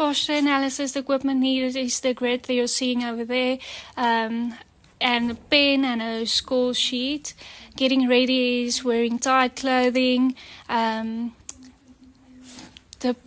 Posture analysis, the equipment needed is the grid that you're seeing over there, and a pen and a score sheet. Getting ready is wearing tight clothing. The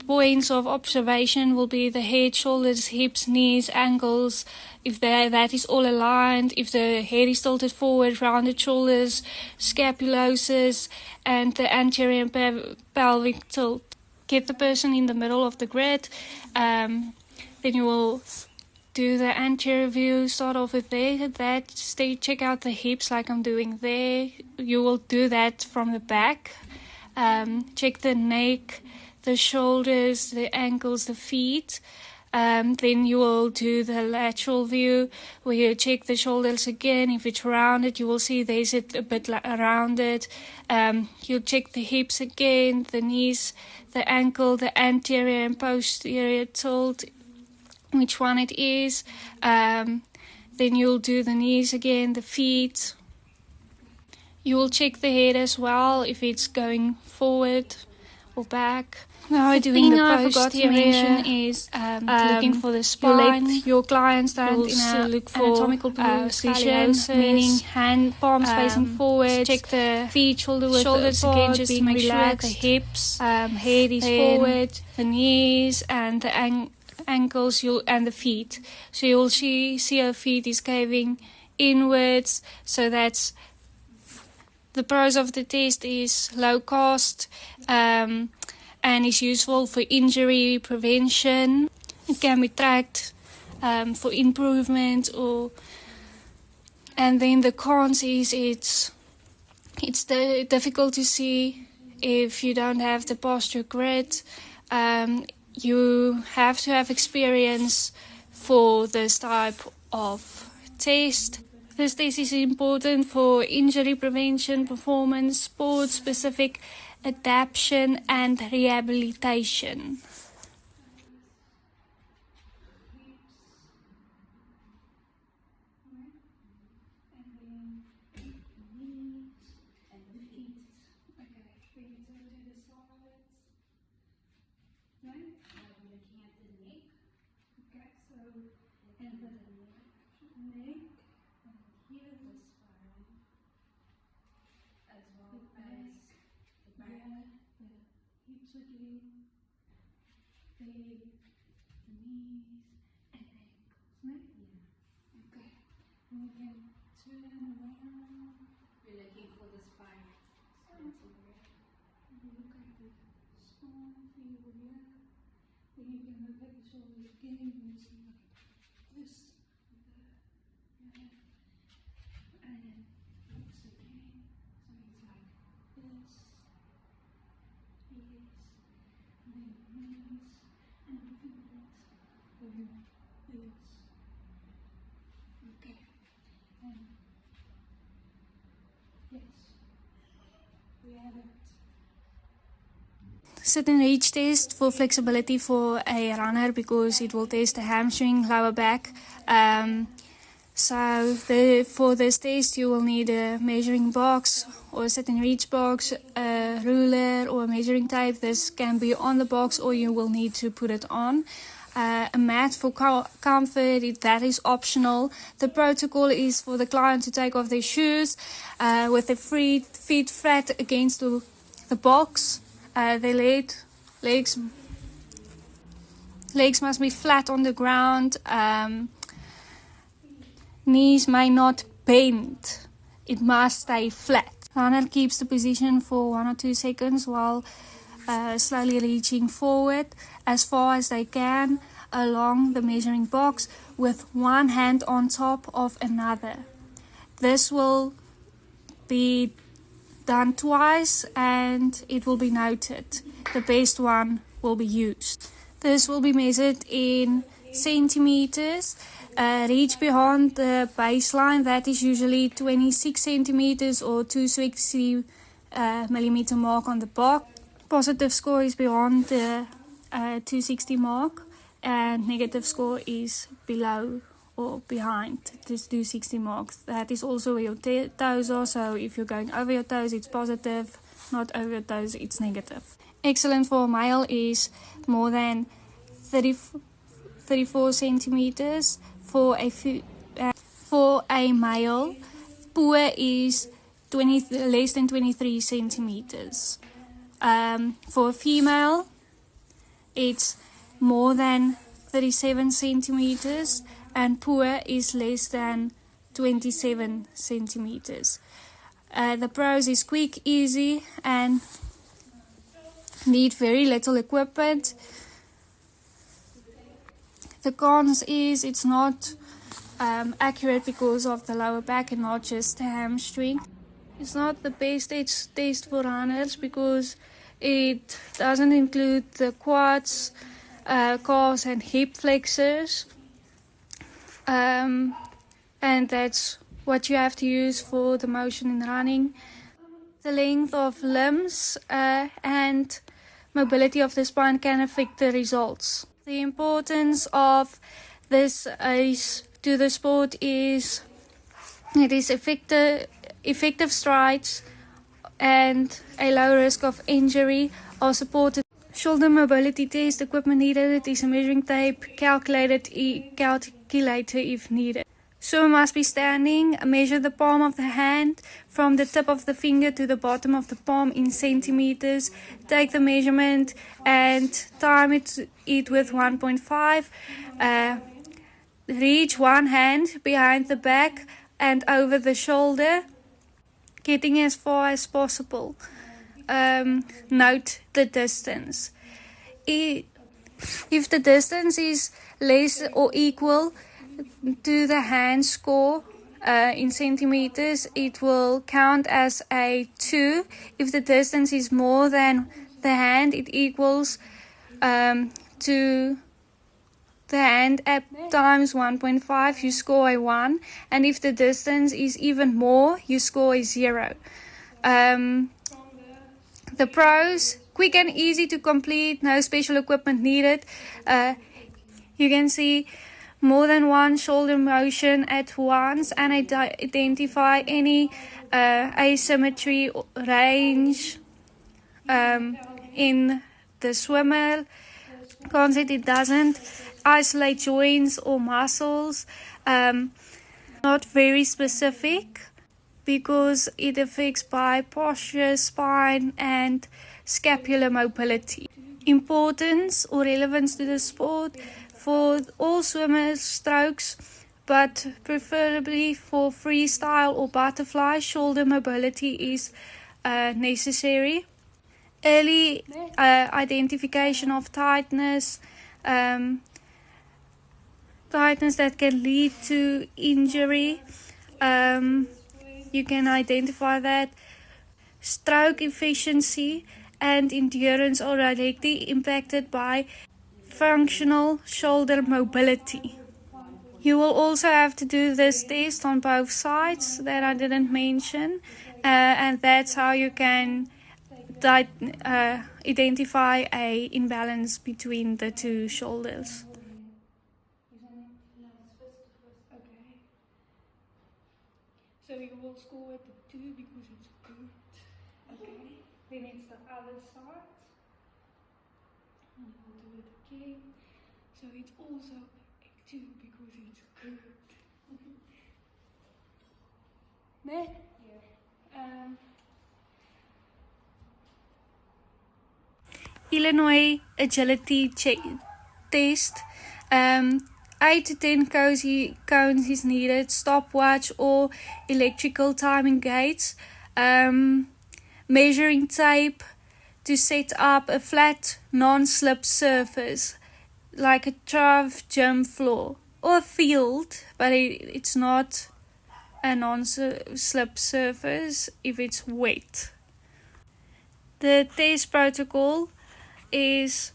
points of observation will be the head, shoulders, hips, knees, ankles. If that is all aligned, if the head is tilted forward, rounded shoulders, scapulosus, and the anterior and pelvic tilt. Get the person in the middle of the grid. Then you will do the anterior view, start off with that stage, check out the hips like I'm doing there. You will do that from the back. Check the neck, the shoulders, the ankles, the feet. Then you will do the lateral view where you check the shoulders again. If it's rounded, you will see there's a bit rounded. You'll check the hips again, the knees, the ankle, the anterior and posterior tilt, which one it is. Then you'll do the knees again, the feet. You will check the head as well, if it's going forward or back. Now, the thing I forgot to mention is looking for the spine. You let your client stand in a look for anatomical position, meaning palms facing forward. Check the feet, shoulders again, just to make sure the hips, head is forward, the knees and the ankles, and the feet. So you'll see your feet is caving inwards. So that's the pros of the test is low cost. And is useful for injury prevention. It can be tracked for improvement, and then the cons is it's difficult to see if you don't have the posture grid. You have to have experience for this type of test. This test is important for injury prevention, performance, sport-specific adaptation and rehabilitation. Sit and reach test for flexibility for a runner because it will test the hamstring, lower back. For this test you will need a measuring box or a sit and reach box, a ruler or a measuring tape. This can be on the box or you will need to put it on. A mat for comfort, that is optional. The protocol is for the client to take off their shoes with their feet flat against the box. Their legs must be flat on the ground. Knees may not bend. It must stay flat. Runner keeps the position for 1 or 2 seconds while slowly reaching forward as far as they can along the measuring box with one hand on top of another. This will be done twice and it will be noted. The best one will be used. This will be measured in centimeters. Reach beyond the baseline, that is usually 26 centimeters or 260 millimeter mark on the box. Positive score is beyond the 260 mark and negative score is below or behind this 260 mark. That is also where your toes are, so if you're going over your toes it's positive, not over your toes it's negative. Excellent for a male is more than 30, 34 centimeters for a male. Poor is less than 23 centimeters. For a female, it's more than 37 centimeters, and poor is less than 27 centimeters. The pros is quick, easy, and need very little equipment. The cons is it's not accurate because of the lower back and not just the hamstring. It's not the best test for runners because it doesn't include the quads, calves and hip flexors. And that's what you have to use for the motion in running. The length of limbs and mobility of the spine can affect the results. The importance of this to the sport is it is effective strides and a low risk of injury are supported. Shoulder mobility test equipment needed is a measuring tape, calculator if needed. Swimmer must be standing. Measure the palm of the hand from the tip of the finger to the bottom of the palm in centimeters. Take the measurement and time it with 1.5. Reach one hand behind the back and over the shoulder, getting as far as possible. Note the distance. If the distance is less or equal to the hand score in centimeters, it will count as a 2. If the distance is more than the hand, it equals to the hand at times 1.5, you score a 1. And if the distance is even more, you score a 0. The pros, quick and easy to complete, no special equipment needed. You can see more than one shoulder motion at once and identify any asymmetry range in the swimmer. Concept, it doesn't isolate joints or muscles. Not very specific because it affects by posture, spine and scapular mobility. Importance or relevance to the sport for all swimmers, strokes, but preferably for freestyle or butterfly, shoulder mobility is necessary. Early identification of tightness that can lead to injury. You can identify that. Stroke efficiency and endurance are directly impacted by functional shoulder mobility. You will also have to do this test on both sides that I didn't mention, and that's how you can identify a imbalance between the two shoulders. Okay. So you will score at the 2 because it's good. Okay. Then it's the other side. And we'll do it again. So it's also a 2 because it's good. Ne? Yeah. Illinois agility test. 8 to 10 cones is needed. Stopwatch or electrical timing gates. Measuring tape to set up a flat non-slip surface like a turf gym floor or a field, but it's not a non-slip surface if it's wet. The test protocol is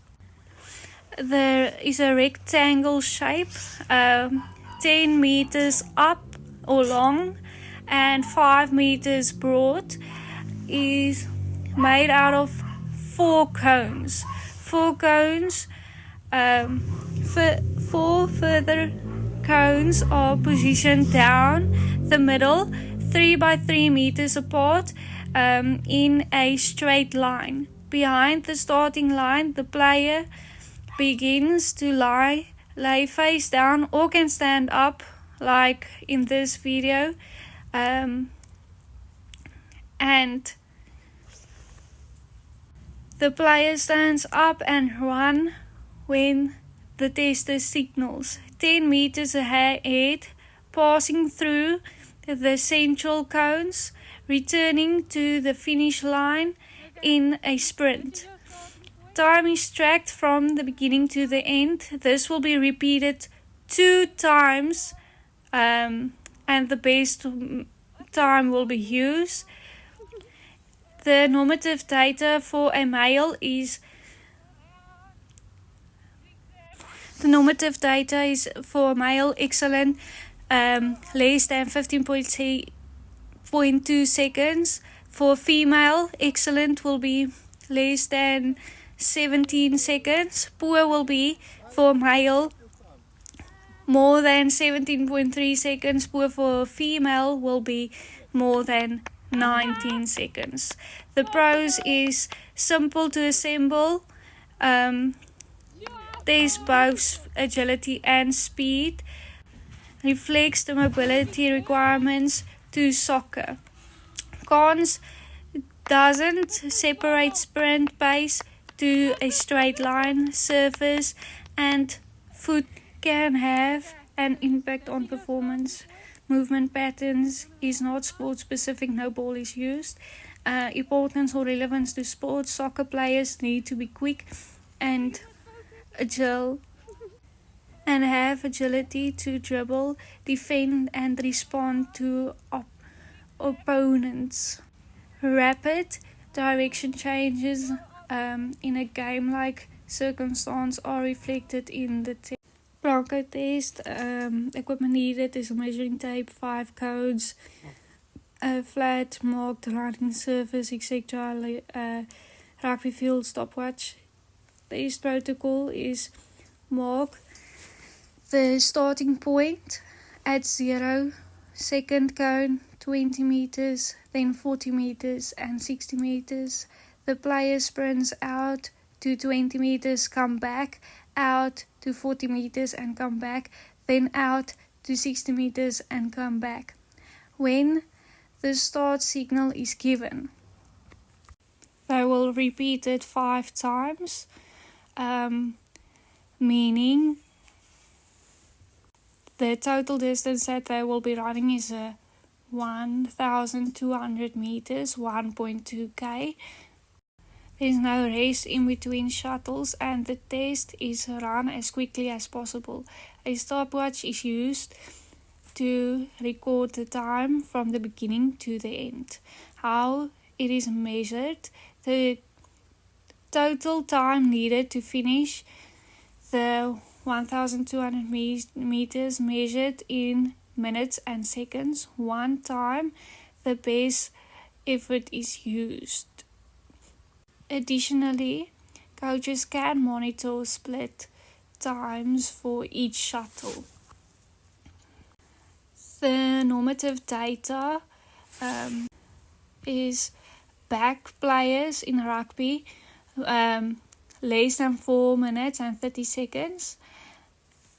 a rectangle shape, 10 meters up or long and 5 meters broad, is made out of 4 cones. 4 cones, 4 further cones are positioned down the middle, 3 by 3 meters apart, in a straight line. Behind the starting line, the player begins to lay face down or can stand up like in this video, and the player stands up and run when the tester signals 10 meters ahead, passing through the central cones, returning to the finish line in a sprint. Time is tracked from the beginning to the end. This will be repeated 2 times, and the best time will be used. The normative data for a male is excellent, less than 15.2 seconds. For female, excellent will be less than 17 seconds. Poor will be for male more than 17.3 seconds. Poor for female will be more than 19 seconds. The pros is simple to assemble. There's both agility and speed. Reflects the mobility requirements to soccer. Cons: doesn't separate sprint pace to a straight line. Surface and foot can have an impact on performance. Movement patterns is not sport specific, no ball is used. Importance or relevance to sports: soccer players need to be quick and agile and have agility to dribble, defend and respond to opponents. Rapid direction changes in a game-like circumstance are reflected in the Bronco test. Equipment needed is a measuring tape, 5 codes, a flat marked running surface, etc. Rugby field stopwatch. This protocol is mark the starting point at 0, second cone 20 meters, then 40 meters and 60 meters. The player sprints out to 20 meters, come back, out to 40 meters and come back, then out to 60 meters and come back. When the start signal is given, they will repeat it 5 times, meaning the total distance that they will be running is 1,200 meters, 1.2k. There's no race in between shuttles and the test is run as quickly as possible. A stopwatch is used to record the time from the beginning to the end. How it is measured: the total time needed to finish the 1,200 meters measured in minutes and seconds. 1 time the best effort is used. Additionally, coaches can monitor split times for each shuttle. The normative data is back players in rugby, less than 4 minutes and 30 seconds,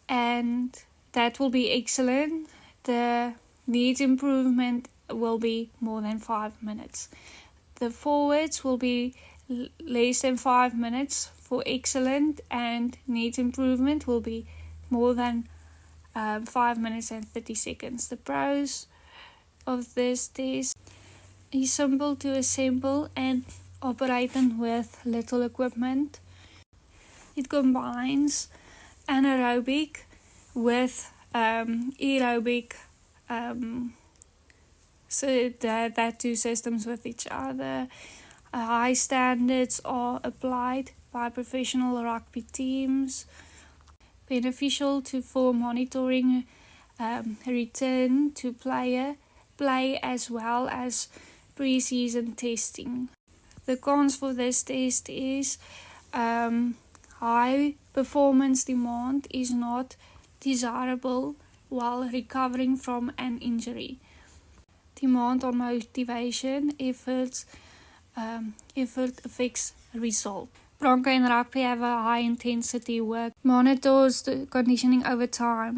and that will be excellent. The needs improvement will be more than 5 minutes. The forwards will be less than 5 minutes for excellent, and needs improvement will be more than 5 minutes and 30 seconds. The pros of this test is simple to assemble and operating with little equipment. It combines anaerobic with aerobic, so that two systems with each other. High standards are applied by professional rugby teams. Beneficial for monitoring return to play as well as pre-season testing. The cons for this test is high performance demand is not desirable while recovering from an injury. Demand on motivation, effort affects result. Bronco and rugby have a high intensity work. Monitors the conditioning over time.